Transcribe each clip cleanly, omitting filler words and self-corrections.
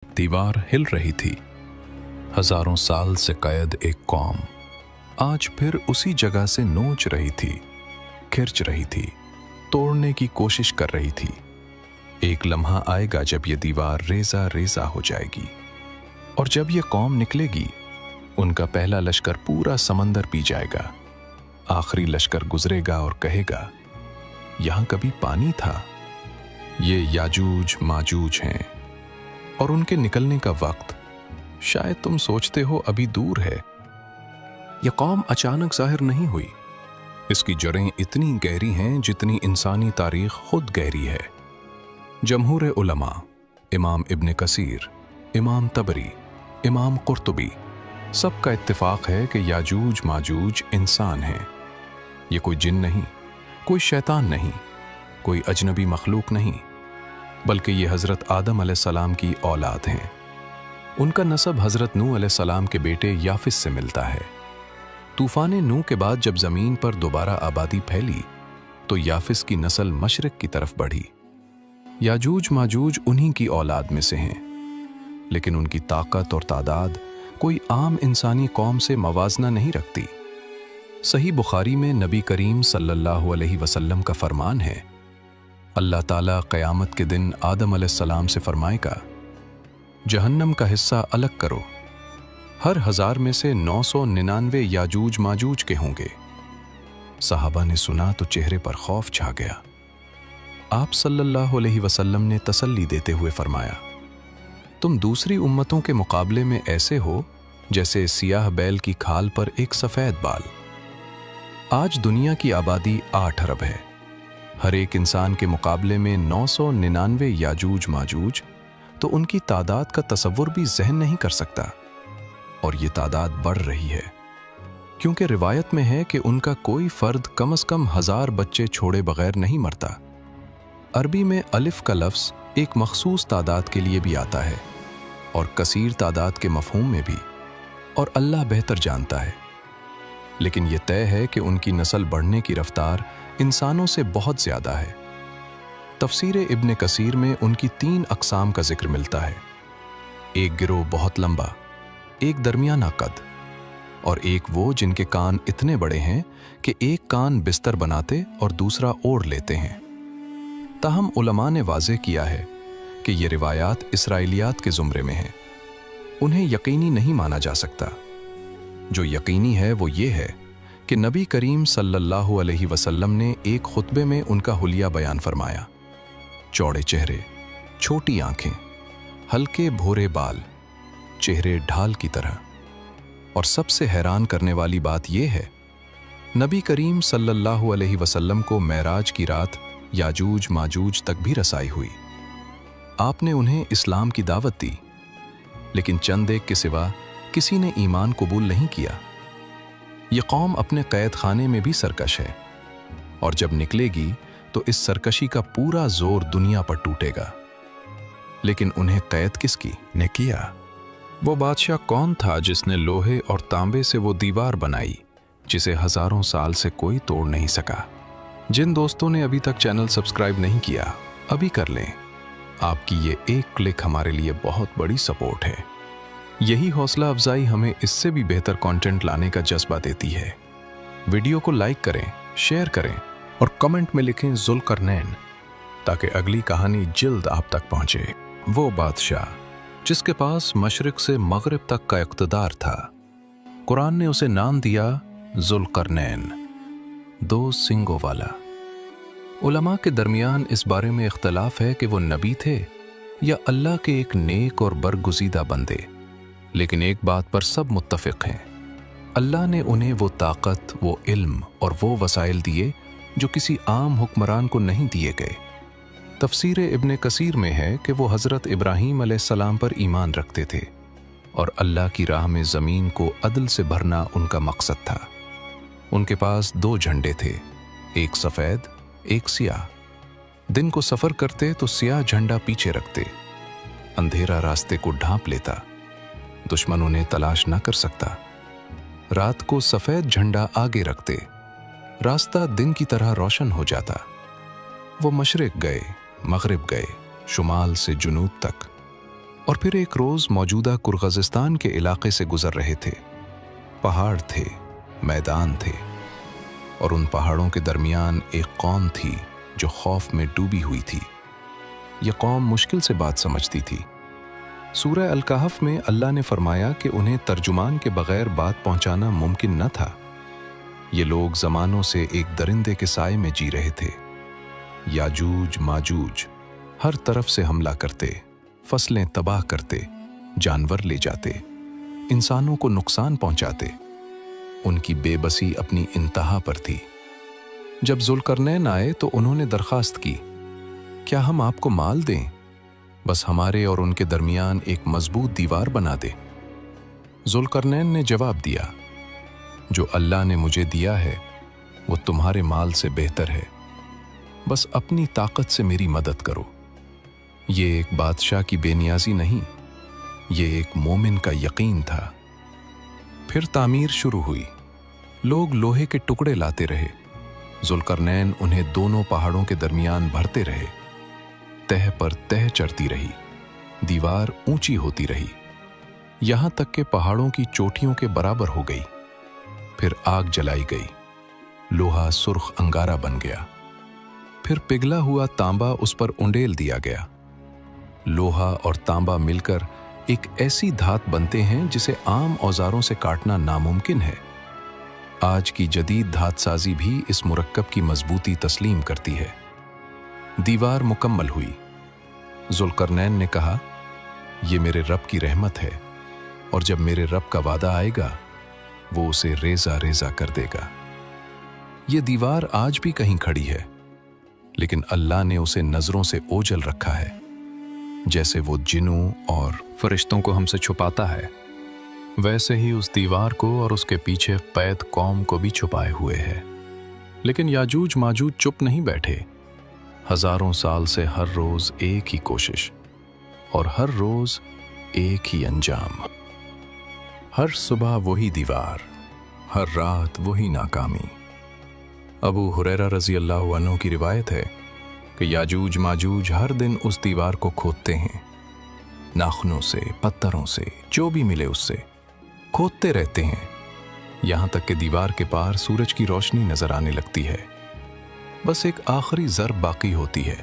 दीवार हिल रही थी। हजारों साल से कैद एक कौम आज फिर उसी जगह से नोच रही थी, खिंच रही थी, तोड़ने की कोशिश कर रही थी। एक लम्हा आएगा जब ये दीवार रेजा रेजा हो जाएगी, और जब ये कौम निकलेगी, उनका पहला लश्कर पूरा समंदर पी जाएगा। आखिरी लश्कर गुजरेगा और कहेगा, यहां कभी पानी था। ये याजूज माजूज हैं, और उनके निकलने का वक्त शायद तुम सोचते हो अभी दूर है। यह कौम अचानक जाहिर नहीं हुई। इसकी जड़ें इतनी गहरी हैं जितनी इंसानी तारीख खुद गहरी है। जमहूर उलमा, इमाम इब्न कसीर, इमाम तबरी, इमाम कुर्तुबी, सबका इत्तिफाक है कि याजूज माजूज इंसान हैं। ये कोई जिन नहीं, कोई शैतान नहीं, कोई अजनबी मखलूक नहीं, बल्कि ये हज़रत आदम अलैहिस्सलाम की औलाद हैं। उनका नसब हज़रत नूह अलैहिस्सलाम के बेटे याफिस से मिलता है। तूफ़ान नूह के बाद जब ज़मीन पर दोबारा आबादी फैली तो याफिस की नस्ल मशरिक़ की तरफ बढ़ी। याजूज माजूज उन्हीं की औलाद में से हैं, लेकिन उनकी ताकत और तादाद कोई आम इंसानी कौम से मवाजना नहीं रखती। सही बुखारी में नबी करीम सल्लल्लाहु अलैहि वसल्लम का फरमान है, अल्लाह ताला क़यामत के दिन आदम अलैहिस्सलाम से फरमाएगा, जहन्नम का हिस्सा अलग करो। हर 1000 में से 999 याजूज माजूज के होंगे। सहाबा ने सुना तो चेहरे पर खौफ छा गया। आप सल्लल्लाहु अलैहि वसल्लम ने तसल्ली देते हुए फरमाया, तुम दूसरी उम्मतों के मुकाबले में ऐसे हो जैसे सियाह बैल की खाल पर एक सफ़ेद बाल। आज दुनिया की आबादी 8 अरब है। हर एक इंसान के मुकाबले में 999 याजूज माजूज, तो उनकी तादाद का तसव्वुर भी ज़हन नहीं कर सकता। और ये तादाद बढ़ रही है, क्योंकि रिवायत में है कि उनका कोई फ़र्द कम से कम 1000 बच्चे छोड़े बगैर नहीं मरता। अरबी में अलिफ का लफ्ज़ एक मखसूस तादाद के लिए भी आता है, और कसीर तादाद के मफ़हूम में भी, और अल्लाह बेहतर जानता है। लेकिन यह तय है कि उनकी नस्ल बढ़ने की रफ्तार इंसानों से बहुत ज़्यादा है। तफसीर इब्न कसीर में उनकी 3 अक़साम का जिक्र मिलता है। एक गिरोह बहुत लंबा, एक दरमियाना कद, और एक वो जिनके कान इतने बड़े हैं कि एक कान बिस्तर बनाते और दूसरा ओढ़ लेते हैं। ताहम उलमा ने वाज़ेह किया है कि ये रिवायात इसराइलियात के ज़ुमरे में हैं। उन्हें यकीनी नहीं माना जा सकता। जो यकीनी है वो ये है कि नबी करीम सल्लल्लाहु अलैहि वसल्लम ने एक खुतबे में उनका हुलिया बयान फरमाया। चौड़े चेहरे, छोटी आंखें, हल्के भोरे बाल, चेहरे ढाल की तरह। और सबसे हैरान करने वाली बात यह है, नबी करीम सल्लल्लाहु अलैहि वसल्लम को मेराज की रात याजूज माजूज तक भी रसाई हुई। आपने उन्हें इस्लाम की दावत दी, लेकिन चंद एक के सिवा किसी ने ईमान कबूल नहीं किया। ये कौम अपने कैद खाने में भी सरकश है, और जब निकलेगी तो इस सरकशी का पूरा जोर दुनिया पर टूटेगा। लेकिन उन्हें कैद किसकी ने किया? वो बादशाह कौन था जिसने लोहे और तांबे से वो दीवार बनाई जिसे हजारों साल से कोई तोड़ नहीं सका? जिन दोस्तों ने अभी तक चैनल सब्सक्राइब नहीं किया, अभी कर लें। आपकी ये एक क्लिक हमारे लिए बहुत बड़ी सपोर्ट है। यही हौसला अफजाई हमें इससे भी बेहतर कंटेंट लाने का जज्बा देती है। वीडियो को लाइक करें, शेयर करें और कमेंट में लिखें ज़ुल्करनैन, ताकि अगली कहानी जल्द आप तक पहुंचे। वो बादशाह जिसके पास मशरिक से मगरिब तक का इक़्तिदार था, कुरान ने उसे नाम दिया ज़ुल्करनैन, 2 सींगों वाला। उलमा के दरमियान इस बारे में इख्तलाफ है कि वो नबी थे या अल्लाह के एक नेक और बरगुज़ीदा बंदे, लेकिन एक बात पर सब मुत्तफ़िक़ हैं, अल्लाह ने उन्हें वो ताकत, वो इल्म और वो वसाइल दिए जो किसी आम हुक्मरान को नहीं दिए गए। तफसीर इब्न कसीर में है कि वो हज़रत इब्राहीम अलैहिस्सलाम पर ईमान रखते थे, और अल्लाह की राह में ज़मीन को अदल से भरना उनका मकसद था। उनके पास 2 झंडे थे, एक सफ़ेद, एक सियाह। दिन को सफ़र करते तो सियाह झंडा पीछे रखते, अंधेरा रास्ते को ढांप लेता, दुश्मन उन्हें तलाश ना कर सकता। रात को सफ़ेद झंडा आगे रखते, रास्ता दिन की तरह रोशन हो जाता। वो मशरिक़ गए, मग़रिब गए, शुमाल से जुनूब तक, और फिर एक रोज़ मौजूदा कुर्ग़िज़स्तान के इलाके से गुज़र रहे थे। पहाड़ थे, मैदान थे, और उन पहाड़ों के दरमियान एक कौम थी जो खौफ में डूबी हुई थी। यह कौम मुश्किल से बात समझती थी। सूरह अल-कहफ़ में अल्लाह ने फरमाया कि उन्हें तर्जुमान के बगैर बात पहुंचाना मुमकिन न था। ये लोग ज़मानों से एक दरिंदे के साए में जी रहे थे। याजूज माजूज हर तरफ से हमला करते, फसलें तबाह करते, जानवर ले जाते, इंसानों को नुकसान पहुंचाते। उनकी बेबसी अपनी इंतहा पर थी। जब ज़ुल्करनैन आए तो उन्होंने दरख्वास्त की, क्या हम आपको माल दें, बस हमारे और उनके दरमियान एक मजबूत दीवार बना दे। ज़ुल्करनैन ने जवाब दिया, जो अल्लाह ने मुझे दिया है वो तुम्हारे माल से बेहतर है, बस अपनी ताकत से मेरी मदद करो। ये एक बादशाह की बेनियाजी नहीं, ये एक मोमिन का यकीन था। फिर तामीर शुरू हुई। लोग लोहे के टुकड़े लाते रहे। ज़ुल्करनैन उन्हें दोनों पहाड़ों के दरमियान भरते रहे। तह पर तह चढ़ती रही, दीवार ऊंची होती रही, यहां तक कि पहाड़ों की चोटियों के बराबर हो गई। फिर आग जलाई गई, लोहा सुर्ख अंगारा बन गया। फिर पिघला हुआ तांबा उस पर उंडेल दिया गया। लोहा और तांबा मिलकर एक ऐसी धात बनते हैं जिसे आम औजारों से काटना नामुमकिन है। आज की जदीद धात साजी भी इस मुरक्कब की मजबूती तस्लीम करती है। दीवार मुकम्मल हुई। ज़ुल्करनैन ने कहा, यह मेरे रब की रहमत है, और जब मेरे रब का वादा आएगा वो उसे रेजा रेजा कर देगा। ये दीवार आज भी कहीं खड़ी है, लेकिन अल्लाह ने उसे नजरों से ओझल रखा है, जैसे वो जिन्नों और फरिश्तों को हमसे छुपाता है, वैसे ही उस दीवार को और उसके पीछे कैद कौम को भी छुपाए हुए है। लेकिन याजूज माजूज चुप नहीं बैठे। हजारों साल से हर रोज एक ही कोशिश, और हर रोज एक ही अंजाम। हर सुबह वही दीवार, हर रात वही नाकामी। अबू हुरैरा रज़ी अल्लाहु अन्हु की रिवायत है कि याजूज माजूज हर दिन उस दीवार को खोदते हैं। नाखूनों से, पत्थरों से, जो भी मिले उससे खोदते रहते हैं, यहां तक कि दीवार के पार सूरज की रोशनी नजर आने लगती है। बस एक आखिरी ज़रब बाकी होती है।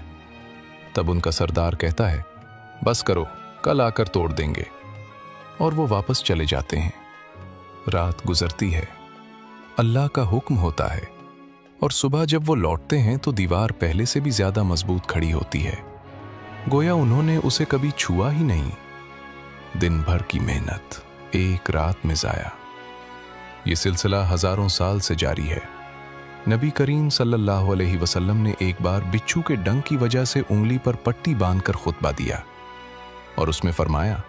तब उनका सरदार कहता है, बस करो, कल आकर तोड़ देंगे, और वो वापस चले जाते हैं। रात गुजरती है, अल्लाह का हुक्म होता है, और सुबह जब वो लौटते हैं तो दीवार पहले से भी ज्यादा मजबूत खड़ी होती है, गोया उन्होंने उसे कभी छुआ ही नहीं। दिन भर की मेहनत एक रात में जाया। ये सिलसिला हजारों साल से जारी है। नबी करीम सल्लल्लाहु अलैहि वसल्लम ने एक बार बिच्छू के डंक की वजह से उंगली पर पट्टी बांधकर खुतबा दिया, और उसमें फरमाया,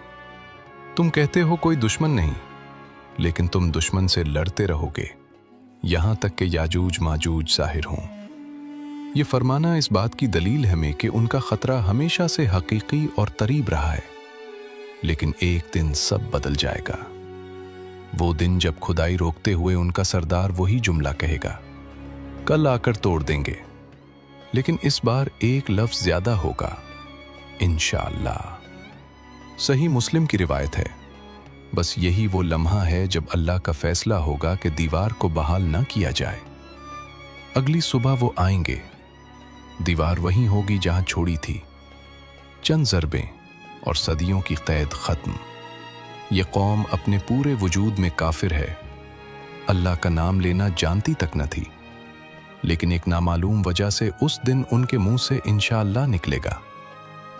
तुम कहते हो कोई दुश्मन नहीं, लेकिन तुम दुश्मन से लड़ते रहोगे यहां तक कि याजूज माजूज ज़ाहिर हों। यह फरमाना इस बात की दलील है कि उनका खतरा हमेशा से हकीकी और करीब रहा है। लेकिन एक दिन सब बदल जाएगा। वो दिन जब खुदाई रोकते हुए उनका सरदार वही जुमला कहेगा, कल आकर तोड़ देंगे, लेकिन इस बार एक लफ्ज ज्यादा होगा, इंशाअल्लाह। सही मुस्लिम की रिवायत है। बस यही वो लम्हा है जब अल्लाह का फैसला होगा कि दीवार को बहाल ना किया जाए। अगली सुबह वो आएंगे, दीवार वहीं होगी जहां छोड़ी थी। चंद ज़रबें और सदियों की कैद खत्म। ये कौम अपने पूरे वजूद में काफिर है, अल्लाह का नाम लेना जानती तक न थी, लेकिन एक नामालूम वजह से उस दिन उनके मुंह से इंशाअल्लाह निकलेगा,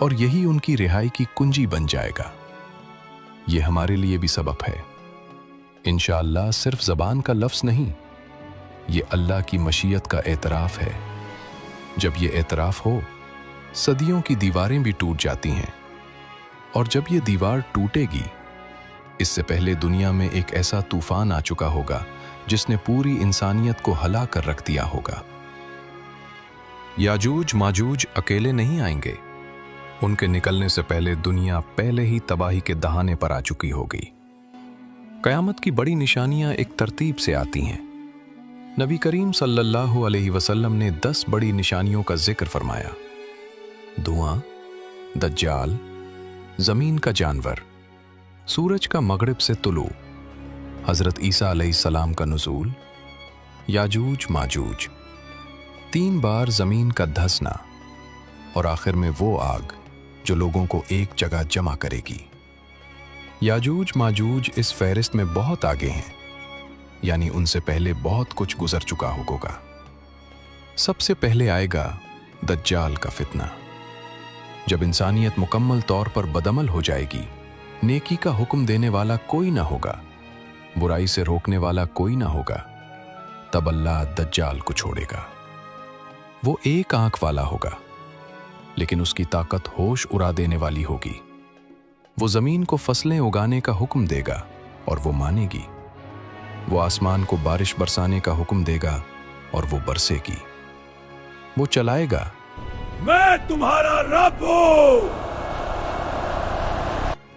और यही उनकी रिहाई की कुंजी बन जाएगा। ये हमारे लिए भी सबक है। इंशाअल्लाह सिर्फ ज़बान का लफ्ज़ नहीं, ये अल्लाह की मशीयत का एतराफ़ है। जब ये एतराफ़ हो, सदियों की दीवारें भी टूट जाती हैं, और जब ये दीवार टूटेगी, इससे पहले दुनिया में एक ऐसा तूफान आ चुका होगा जिसने पूरी इंसानियत को हला कर रख दिया होगा। याजूज माजूज अकेले नहीं आएंगे, उनके निकलने से पहले दुनिया पहले ही तबाही के दहाने पर आ चुकी होगी। कयामत की बड़ी निशानियां एक तरतीब से आती हैं। नबी करीम सल्लल्लाहु अलैहि वसल्लम ने 10 बड़ी निशानियों का जिक्र फरमाया। धुआं, दज्जाल, जमीन का जानवर, सूरज का मगरिब से तुलू, हजरत ईसा अलैहिस्सलाम का नुज़ूल, याजूज माजूज, 3 बार जमीन का धंसना और आखिर में वो आग जो लोगों को एक जगह जमा करेगी। याजूज माजूज इस फहरिस्त में बहुत आगे हैं, यानी उनसे पहले बहुत कुछ गुजर चुका होगा। सबसे पहले आएगा दज्जाल का फितना। जब इंसानियत मुकम्मल तौर पर बदअमल हो जाएगी, नेकी का हुक्म देने वाला कोई ना होगा, बुराई से रोकने वाला कोई ना होगा, तब अल्लाह दज्जाल को छोड़ेगा। वो एक आंख वाला होगा, लेकिन उसकी ताकत होश उड़ा देने वाली होगी। वो जमीन को फसलें उगाने का हुक्म देगा और वो मानेगी। वो आसमान को बारिश बरसाने का हुक्म देगा और वो बरसेगी। वो चलाएगा, मैं तुम्हारा रब हूं।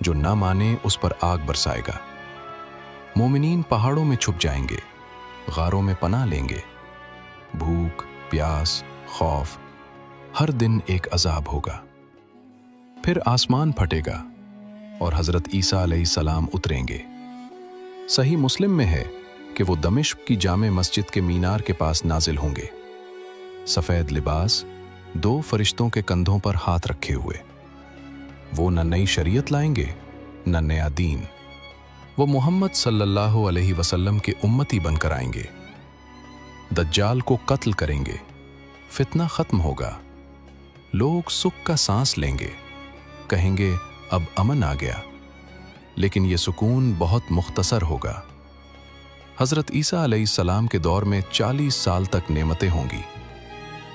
जो ना माने उस पर आग बरसाएगा। मोमिनीन पहाड़ों में छुप जाएंगे, गारों में पनाह लेंगे। भूख, प्यास, खौफ, हर दिन एक अजाब होगा। फिर आसमान फटेगा और हजरत ईसा अलैहिस्सलाम उतरेंगे। सही मुस्लिम में है कि वो दमिश्क की जामे मस्जिद के मीनार के पास नाजिल होंगे, सफेद लिबास, 2 फरिश्तों के कंधों पर हाथ रखे हुए। वो न नई शरीयत लाएंगे न नया दीन। वो मोहम्मद सल्लल्लाहु अलैहि वसल्लम के उम्मती बनकर आएंगे। दज्जाल को कत्ल करेंगे, फितना खत्म होगा, लोग सुख का सांस लेंगे, कहेंगे अब अमन आ गया। लेकिन ये सुकून बहुत मुख्तसर होगा। हजरत ईसा अलैहिस्सलाम के दौर में 40 साल तक नेमतें होंगी,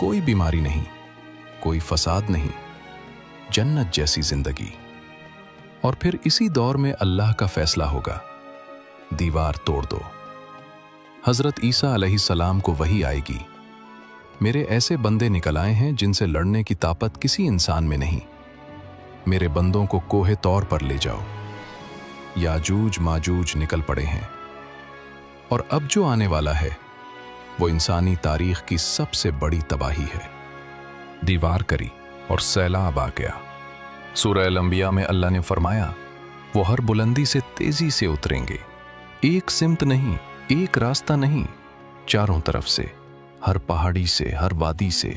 कोई बीमारी नहीं, कोई फसाद नहीं, जन्नत जैसी जिंदगी। और फिर इसी दौर में अल्लाह का फैसला होगा, दीवार तोड़ दो। हजरत ईसा अलैहिस्सलाम को वही आएगी, मेरे ऐसे बंदे निकल आए हैं जिनसे लड़ने की ताकत किसी इंसान में नहीं, मेरे बंदों को कोहे तौर पर ले जाओ। याजूज माजूज निकल पड़े हैं, और अब जो आने वाला है वो इंसानी तारीख की सबसे बड़ी तबाही है। दीवार करी और सैलाब आ गया। सूरह अल-अंबिया में अल्लाह ने फरमाया, वो हर बुलंदी से तेजी से उतरेंगे, एक सिमत नहीं, एक रास्ता नहीं, चारों तरफ से, हर पहाड़ी से, हर वादी से,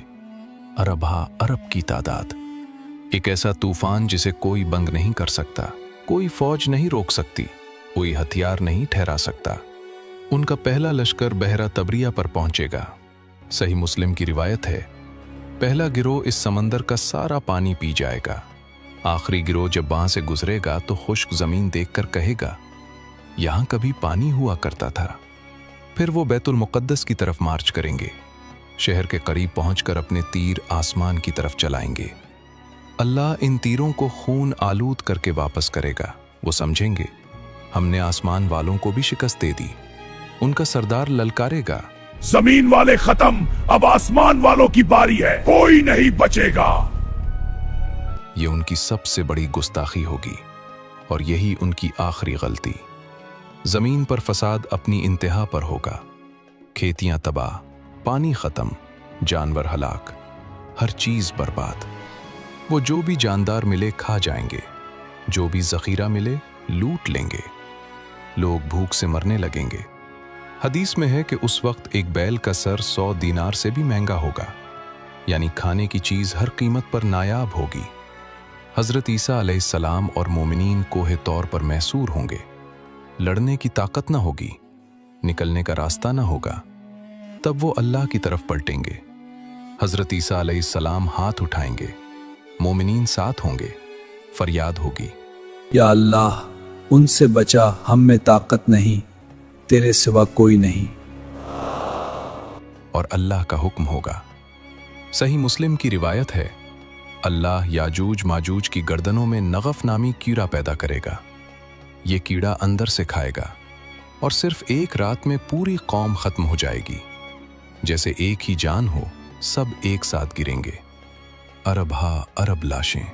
अरब हा अरब की तादाद। एक ऐसा तूफान जिसे कोई बंद नहीं कर सकता, कोई फौज नहीं रोक सकती, कोई हथियार नहीं ठहरा सकता। उनका पहला लश्कर बहरा तबरिया पर पहुंचेगा। सही मुस्लिम की रिवायत है, पहला गिरोह इस समंदर का सारा पानी पी जाएगा। आखिरी गिरोह जब वहां से गुजरेगा तो खुश्क जमीन देखकर कहेगा, यहां कभी पानी हुआ करता था। फिर वो बैतुल मुक़द्दस की तरफ मार्च करेंगे, शहर के करीब पहुंचकर अपने तीर आसमान की तरफ चलाएंगे। अल्लाह इन तीरों को खून आलूद करके वापस करेगा। वो समझेंगे हमने आसमान वालों को भी शिकस्त दे दी। उनका सरदार ललकारेगा, जमीन वाले खत्म, अब आसमान वालों की बारी है, कोई नहीं बचेगा। ये उनकी सबसे बड़ी गुस्ताखी होगी और यही उनकी आखिरी गलती। जमीन पर फसाद अपनी इंतहा पर होगा, खेतियां तबाह, पानी खत्म, जानवर हलाक, हर चीज बर्बाद। वो जो भी जानदार मिले खा जाएंगे, जो भी जखीरा मिले लूट लेंगे। लोग भूख से मरने लगेंगे। हदीस में है कि उस वक्त एक बैल का सर 100 दीनार से भी महंगा होगा, यानी खाने की चीज हर कीमत पर नायाब होगी। हजरत ईसा अलैहिस्सलाम और मोमिनीन कोहे तौर पर मैसूर होंगे, लड़ने की ताकत ना होगी, निकलने का रास्ता ना होगा। तब वो अल्लाह की तरफ पलटेंगे। हजरत ईसा अलैहिस्सलाम हाथ उठाएंगे, मोमिनीन साथ होंगे, फरियाद होगी, या अल्लाह उनसे बचा, हम में ताकत नहीं, तेरे सिवा कोई नहीं। और अल्लाह का हुक्म होगा। सही मुस्लिम की रिवायत है, अल्लाह याजूज माजूज की गर्दनों में नगफ नामी कीड़ा पैदा करेगा। ये कीड़ा अंदर से खाएगा और सिर्फ एक रात में पूरी कौम खत्म हो जाएगी। जैसे एक ही जान हो, सब एक साथ गिरेंगे। अरब हा अरब लाशें,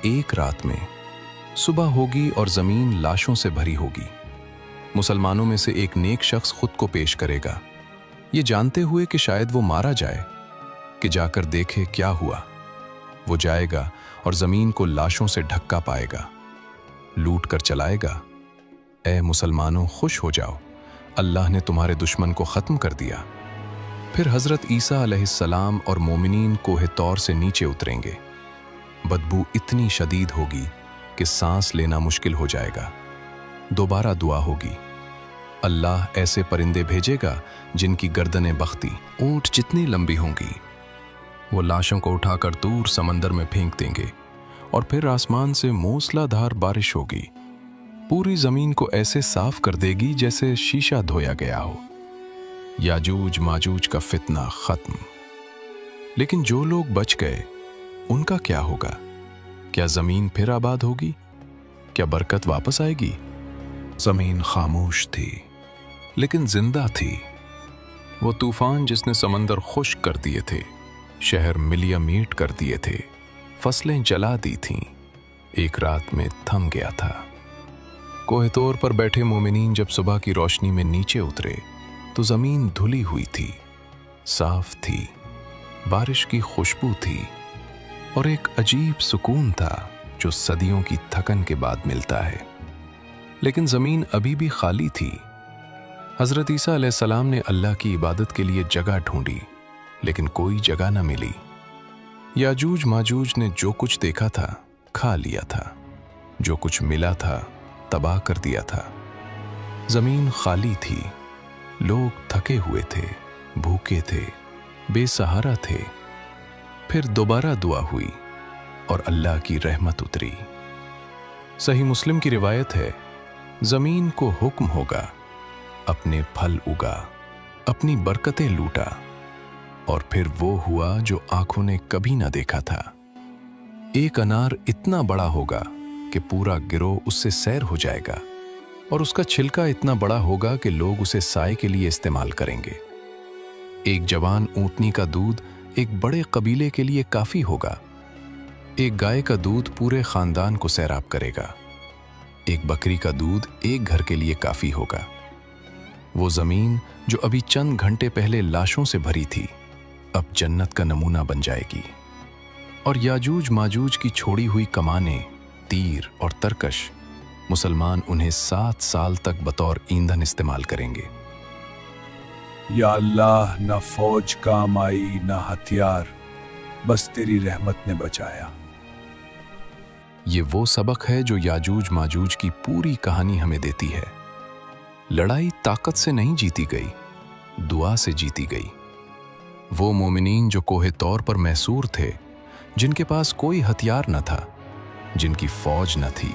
एक रात में। सुबह होगी और जमीन लाशों से भरी होगी। मुसलमानों में से एक नेक शख्स खुद को पेश करेगा, ये जानते हुए कि शायद वो मारा जाए, कि जाकर देखे क्या हुआ। वो जाएगा और ज़मीन को लाशों से ढका पाएगा, लूट कर चलाएगा। ए मुसलमानों, खुश हो जाओ, अल्लाह ने तुम्हारे दुश्मन को ख़त्म कर दिया। फिर हज़रत ईसा अलैहिस्सलाम और मोमिनीन कोहे तौर से नीचे उतरेंगे। बदबू इतनी शदीद होगी कि सांस लेना मुश्किल हो जाएगा। दोबारा दुआ होगी, अल्लाह ऐसे परिंदे भेजेगा जिनकी गर्दनें बख्ती ऊंट जितनी लंबी होंगी। वो लाशों को उठाकर दूर समंदर में फेंक देंगे और फिर आसमान से मूसलाधार बारिश होगी, पूरी जमीन को ऐसे साफ कर देगी जैसे शीशा धोया गया हो। याजूज माजूज का फितना खत्म। लेकिन जो लोग बच गए उनका क्या होगा? क्या जमीन फिर आबाद होगी? क्या बरकत वापस आएगी? जमीन खामोश थी लेकिन जिंदा थी। वो तूफान जिसने समंदर खुश्क कर दिए थे, शहर मिलिया मीट कर दिए थे, फसलें जला दी थीं, एक रात में थम गया था। कोहतोर पर बैठे मोमिनीन जब सुबह की रोशनी में नीचे उतरे तो जमीन धुली हुई थी, साफ थी, बारिश की खुशबू थी और एक अजीब सुकून था जो सदियों की थकन के बाद मिलता है। लेकिन जमीन अभी भी खाली थी। हजरत ईसा अलैहिस्सलाम ने अल्लाह की इबादत के लिए जगह ढूंढी लेकिन कोई जगह न मिली। याजूज माजूज ने जो कुछ देखा था खा लिया था, जो कुछ मिला था तबाह कर दिया था। जमीन खाली थी, लोग थके हुए थे, भूखे थे, बेसहारा थे। फिर दोबारा दुआ हुई और अल्लाह की रहमत उतरी। सही मुस्लिम की रिवायत है, जमीन को हुक्म होगा, अपने फल उगा, अपनी बरकतें लूटा, और फिर वो हुआ जो आंखों ने कभी ना देखा था। एक अनार इतना बड़ा होगा कि पूरा गिरोह उससे सैर हो जाएगा और उसका छिलका इतना बड़ा होगा कि लोग उसे साए के लिए इस्तेमाल करेंगे। एक जवान ऊंटनी का दूध एक बड़े कबीले के लिए काफी होगा। एक गाय का दूध पूरे खानदान को सैराब करेगा। एक बकरी का दूध एक घर के लिए काफी होगा। वो जमीन जो अभी चंद घंटे पहले लाशों से भरी थी अब जन्नत का नमूना बन जाएगी। और याजूज माजूज की छोड़ी हुई कमानें, तीर और तरकश, मुसलमान उन्हें 7 साल तक बतौर ईंधन इस्तेमाल करेंगे। या अल्लाह, न फौज काम आई न हथियार, बस तेरी रहमत ने बचाया। ये वो सबक है जो याजूज माजूज की पूरी कहानी हमें देती है। लड़ाई ताकत से नहीं जीती गई, दुआ से जीती गई। वो मोमिनीन जो कोहे तौर पर मैसूर थे, जिनके पास कोई हथियार न था, जिनकी फौज न थी,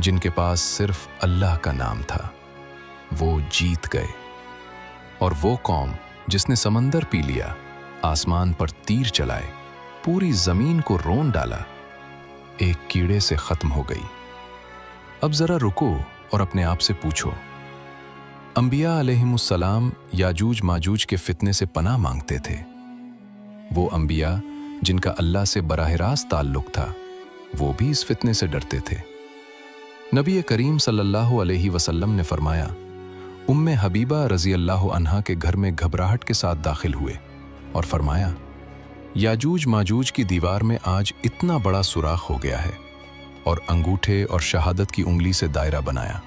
जिनके पास सिर्फ अल्लाह का नाम था, वो जीत गए। और वो कौम जिसने समंदर पी लिया, आसमान पर तीर चलाए, पूरी जमीन को रोन डाला, एक कीड़े से खत्म हो गई। अब जरा रुको और अपने आप से पूछो, अंबिया अलैहिमुस्सलाम याजूज माजूज के फितने से पनाह मांगते थे। वो अंबिया जिनका अल्लाह से बराह रास्त ताल्लुक था, वो भी इस फितने से डरते थे। नबी करीम सल्लल्लाहु अलैहि वसल्लम ने फरमाया, उम्मे हबीबा रज़ी अल्लाह अन्हा के घर में घबराहट के साथ दाखिल हुए और फरमाया, याजूज माजूज की दीवार में आज इतना बड़ा सुराख हो गया है, और अंगूठे और शहादत की उंगली से दायरा बनाया।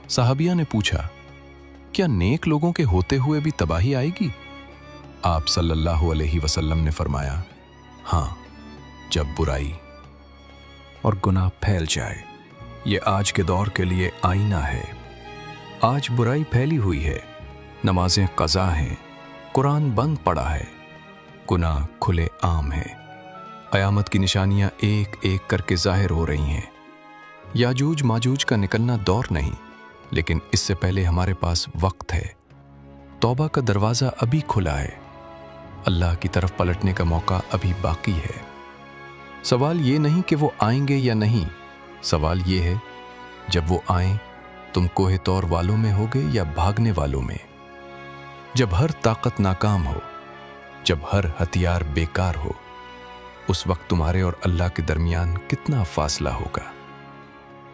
साहबिया ने पूछा, क्या नेक लोगों के होते हुए भी तबाही आएगी? आप सल्लल्लाहु अलैहि वसल्लम ने फरमाया, हाँ, जब बुराई और गुनाह फैल जाए। ये आज के दौर के लिए आईना है। आज बुराई फैली हुई है, नमाजें कज़ा हैं, कुरान बंद पड़ा है, गुनाह खुले आम है। क़यामत की निशानियां एक एक करके जाहिर हो रही हैं। याजूज माजूज का निकलना दौर नहीं, लेकिन इससे पहले हमारे पास वक्त है। तौबा का दरवाज़ा अभी खुला है, अल्लाह की तरफ पलटने का मौका अभी बाकी है। सवाल ये नहीं कि वो आएंगे या नहीं, सवाल ये है, जब वो आएं तुम कोहे तौर वालों में होगे या भागने वालों में? जब हर ताकत नाकाम हो, जब हर हथियार बेकार हो, उस वक्त तुम्हारे और अल्लाह के दरमियान कितना फासला होगा?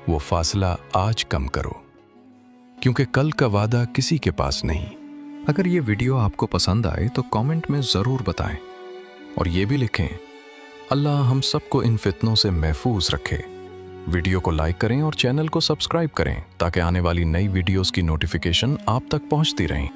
वो फासला आज कम करो, क्योंकि कल का वादा किसी के पास नहीं। अगर ये वीडियो आपको पसंद आए तो कमेंट में ज़रूर बताएं और ये भी लिखें, अल्लाह हम सबको इन फितनों से महफूज रखे। वीडियो को लाइक करें और चैनल को सब्सक्राइब करें ताकि आने वाली नई वीडियोस की नोटिफिकेशन आप तक पहुंचती रहें।